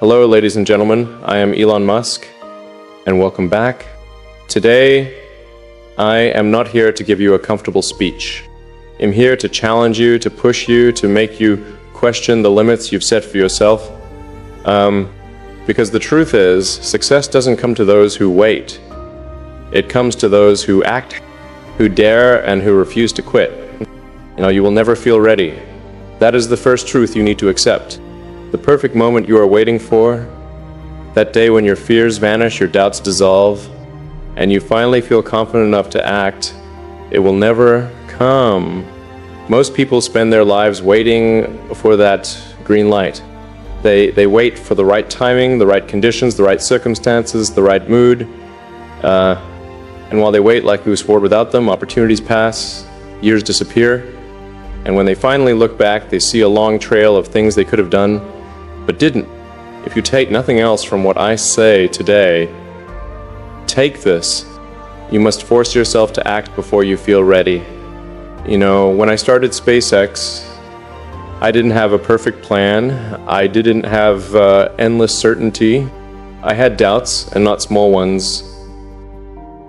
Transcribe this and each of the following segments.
Hello, ladies and gentlemen. I am Elon Musk, and welcome back. Today, I am not here to give you a comfortable speech. I'm here to challenge you, to push you, to make you question the limits you've set for yourself. Because the truth is, success doesn't come to those who wait. It comes to those who act, who dare, and who refuse to quit. You will never feel ready. That is the first truth you need to accept. The perfect moment you are waiting for, that day when your fears vanish, your doubts dissolve, and you finally feel confident enough to act, it will never come. Most people spend their lives waiting for that green light. They wait for the right timing, the right conditions, the right circumstances, the right mood. And while they wait, life moves forward without them, opportunities pass, years disappear, and when they finally look back, they see a long trail of things they could have done, but didn't. If you take nothing else from what I say today, take this. You must force yourself to act before you feel ready. When I started SpaceX, I didn't have a perfect plan. I didn't have endless certainty. I had doubts, and not small ones.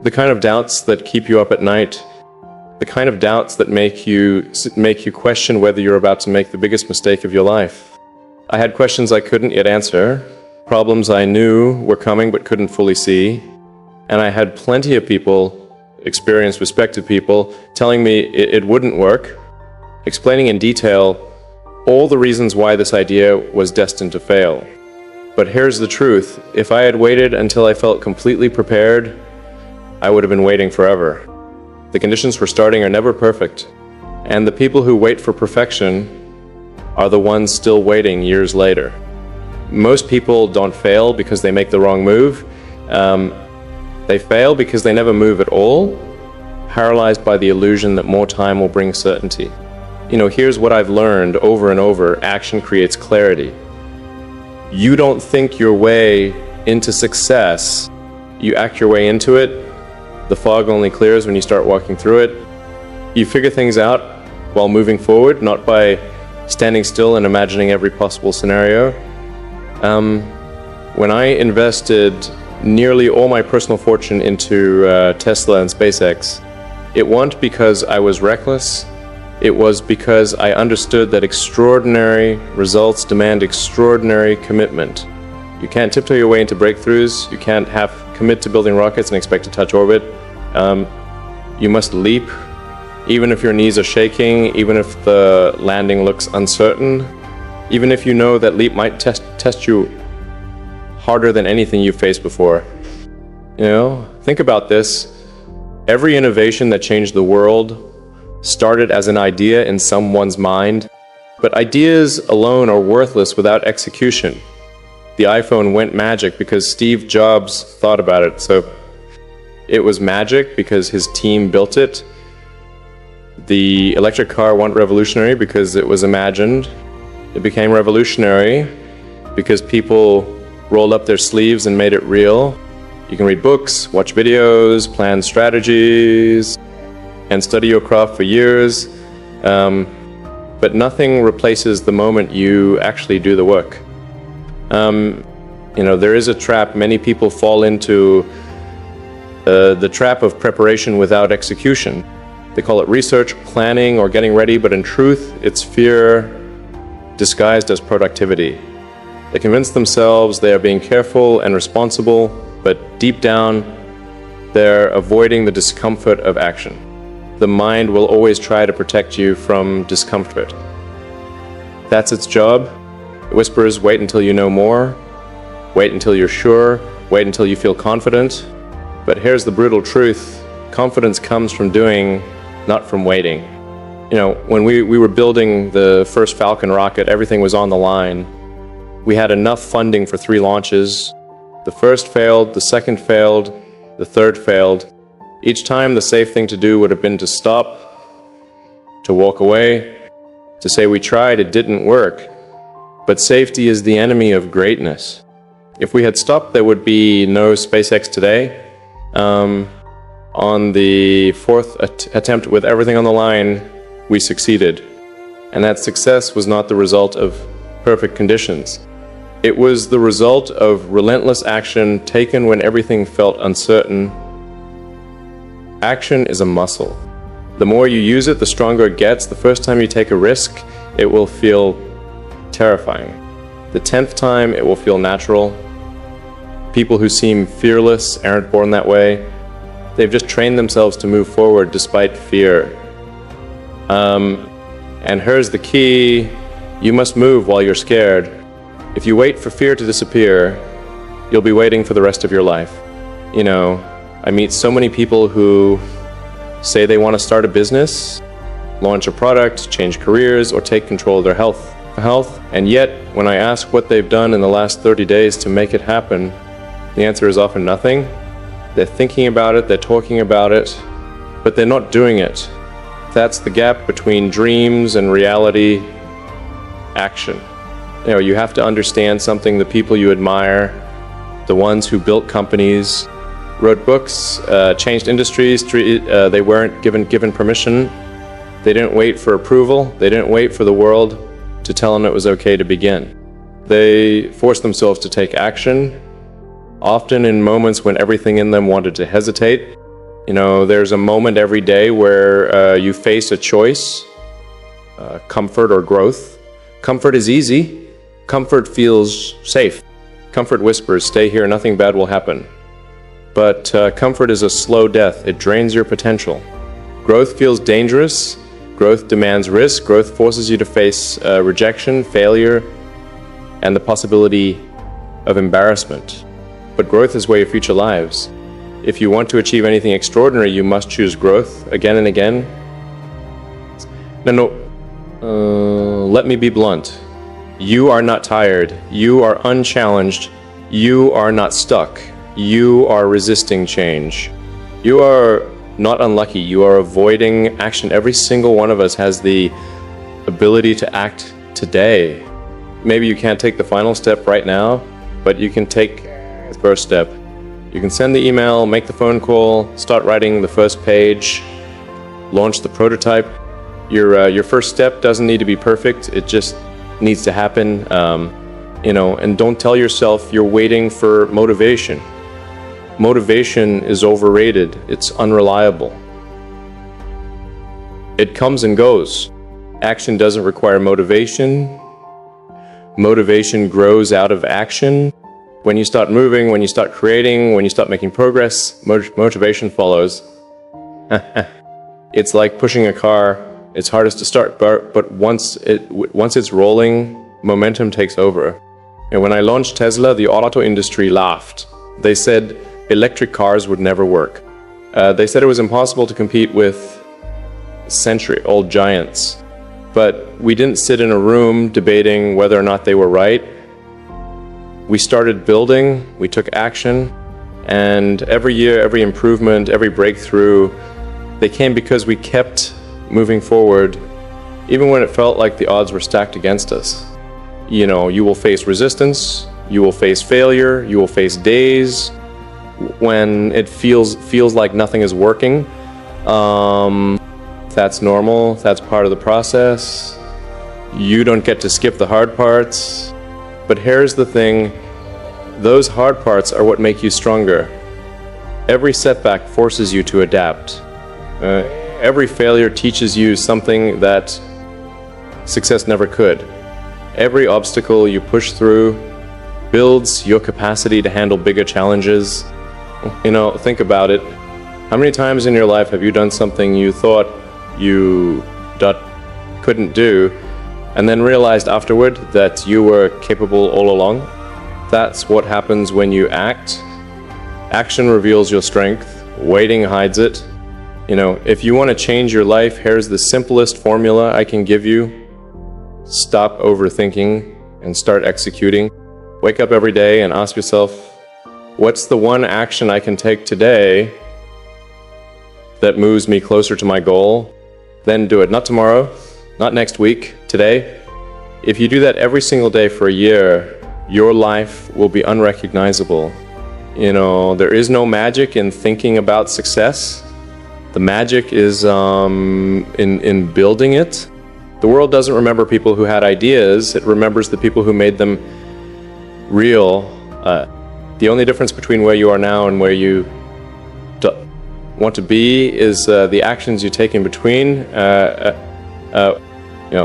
The kind of doubts that keep you up at night. The kind of doubts that make you question whether you're about to make the biggest mistake of your life. I had questions I couldn't yet answer, problems I knew were coming but couldn't fully see, and I had plenty of people, experienced, respected people, telling me it wouldn't work, explaining in detail all the reasons why this idea was destined to fail. But here's the truth. If I had waited until I felt completely prepared, I would have been waiting forever. The conditions for starting are never perfect, and the people who wait for perfection are the ones still waiting years later. Most people don't fail because they make the wrong move. They fail because they never move at all, paralyzed by the illusion that more time will bring certainty. Here's what I've learned over and over. Action creates clarity. You don't think your way into success. You act your way into it. The fog only clears when you start walking through it. You figure things out while moving forward, not by standing still and imagining every possible scenario. When I invested nearly all my personal fortune into Tesla and SpaceX, it wasn't because I was reckless. It was because I understood that extraordinary results demand extraordinary commitment. You can't tiptoe your way into breakthroughs. You can't commit to building rockets and expect to touch orbit. You must leap, even if your knees are shaking, even if the landing looks uncertain, even if you know that leap might test you harder than anything you've faced before. Think about this. Every innovation that changed the world started as an idea in someone's mind, but ideas alone are worthless without execution. The iPhone went magic because Steve Jobs thought about it, so it was magic because his team built it. The electric car went revolutionary because it was imagined. It became revolutionary because people rolled up their sleeves and made it real. You can read books, watch videos, plan strategies, and study your craft for years, but nothing replaces the moment you actually do the work. There is a trap many people fall into, the trap of preparation without execution. They call it research, planning, or getting ready, but in truth, it's fear disguised as productivity. They convince themselves they are being careful and responsible, but deep down, they're avoiding the discomfort of action. The mind will always try to protect you from discomfort. That's its job. It whispers, wait until you know more, wait until you're sure, wait until you feel confident. But here's the brutal truth. Confidence comes from doing, not from waiting. When we were building the first Falcon rocket, everything was on the line. We had enough funding for 3 launches. The first failed, the second failed, the third failed. Each time the safe thing to do would have been to stop, to walk away, to say we tried, it didn't work. But safety is the enemy of greatness. If we had stopped, there would be no SpaceX today. On the 4th attempt with everything on the line, we succeeded. And that success was not the result of perfect conditions. It was the result of relentless action taken when everything felt uncertain. Action is a muscle. The more you use it, the stronger it gets. The first time you take a risk, it will feel terrifying. The 10th time, it will feel natural. People who seem fearless aren't born that way. They've just trained themselves to move forward despite fear. And here's the key: you must move while you're scared. If you wait for fear to disappear, you'll be waiting for the rest of your life. You know, I meet so many people who say they want to start a business, launch a product, change careers, or take control of their health. And yet, when I ask what they've done in the last 30 days to make it happen, the answer is often nothing. They're thinking about it, they're talking about it, but they're not doing it. That's the gap between dreams and reality. Action. You know, you have to understand something. The people you admire, the ones who built companies, wrote books, changed industries, they weren't given permission. They didn't wait for approval. They didn't wait for the world to tell them it was okay to begin. They forced themselves to take action, often in moments when everything in them wanted to hesitate. You know, there's a moment every day where you face a choice, comfort or growth. Comfort is easy. Comfort feels safe. Comfort whispers, stay here, nothing bad will happen. But comfort is a slow death. It drains your potential. Growth feels dangerous. Growth demands risk. Growth forces you to face rejection, failure, and the possibility of embarrassment. But growth is where your future lies. If you want to achieve anything extraordinary, you must choose growth again and again. Let me be blunt. You are not tired. You are unchallenged. You are not stuck. You are resisting change. You are not unlucky. You are avoiding action. Every single one of us has the ability to act today. Maybe you can't take the final step right now, but you can take the first step. You can send the email, make the phone call, start writing the first page, launch the prototype. Your first step doesn't need to be perfect. It just needs to happen. You know, and don't tell yourself you're waiting for motivation. Motivation is overrated. It's unreliable. It comes and goes. Action doesn't require motivation. Motivation grows out of action. When you start moving, when you start creating, when you start making progress, motivation follows. It's like pushing a car. It's hardest to start, but once it's rolling, momentum takes over. And when I launched Tesla, the auto industry laughed. They said electric cars would never work. They said it was impossible to compete with century-old giants. But we didn't sit in a room debating whether or not they were right. We started building, we took action, and every year, every improvement, every breakthrough, they came because we kept moving forward, even when it felt like the odds were stacked against us. You know, you will face resistance, you will face failure, you will face days when it feels like nothing is working. That's normal, that's part of the process. You don't get to skip the hard parts. But here's the thing, those hard parts are what make you stronger. Every setback forces you to adapt. Every failure teaches you something that success never could. Every obstacle you push through builds your capacity to handle bigger challenges. You know, think about it. How many times in your life have you done something you thought you couldn't do, and then realized afterward that you were capable all along? That's what happens when you act. Action reveals your strength. Waiting hides it. You know, if you want to change your life, here's the simplest formula I can give you. Stop overthinking and start executing. Wake up every day and ask yourself, what's the one action I can take today that moves me closer to my goal? Then do it. Not tomorrow, not next week, today. If you do that every single day for a year, your life will be unrecognizable. You know, there is no magic in thinking about success. The magic is in building it. The world doesn't remember people who had ideas. It remembers the people who made them real. The only difference between where you are now and where you want to be is the actions you take in between.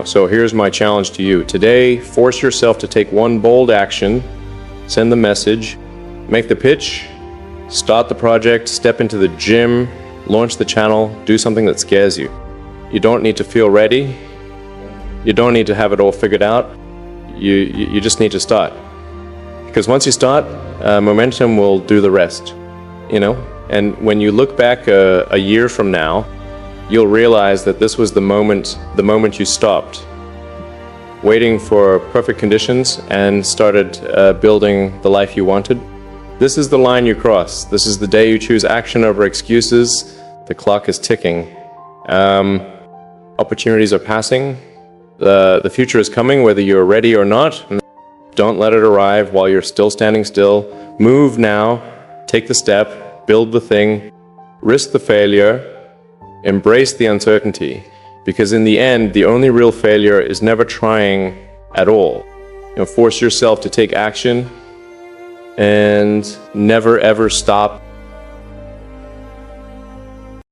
So here's my challenge to you. Today, force yourself to take one bold action, send the message, make the pitch, start the project, step into the gym, launch the channel, do something that scares you. You don't need to feel ready. You don't need to have it all figured out. You just need to start. Because once you start, momentum will do the rest, And when you look back a year from now, you'll realize that this was the moment you stopped, waiting for perfect conditions and started building the life you wanted. This is the line you cross. This is the day you choose action over excuses. The clock is ticking. Opportunities are passing. The future is coming, whether you're ready or not. Don't let it arrive while you're still standing still. Move now. Take the step. Build the thing. Risk the failure. Embrace the uncertainty. Because in the end, the only real failure is never trying at all. Force yourself to take action and never ever stop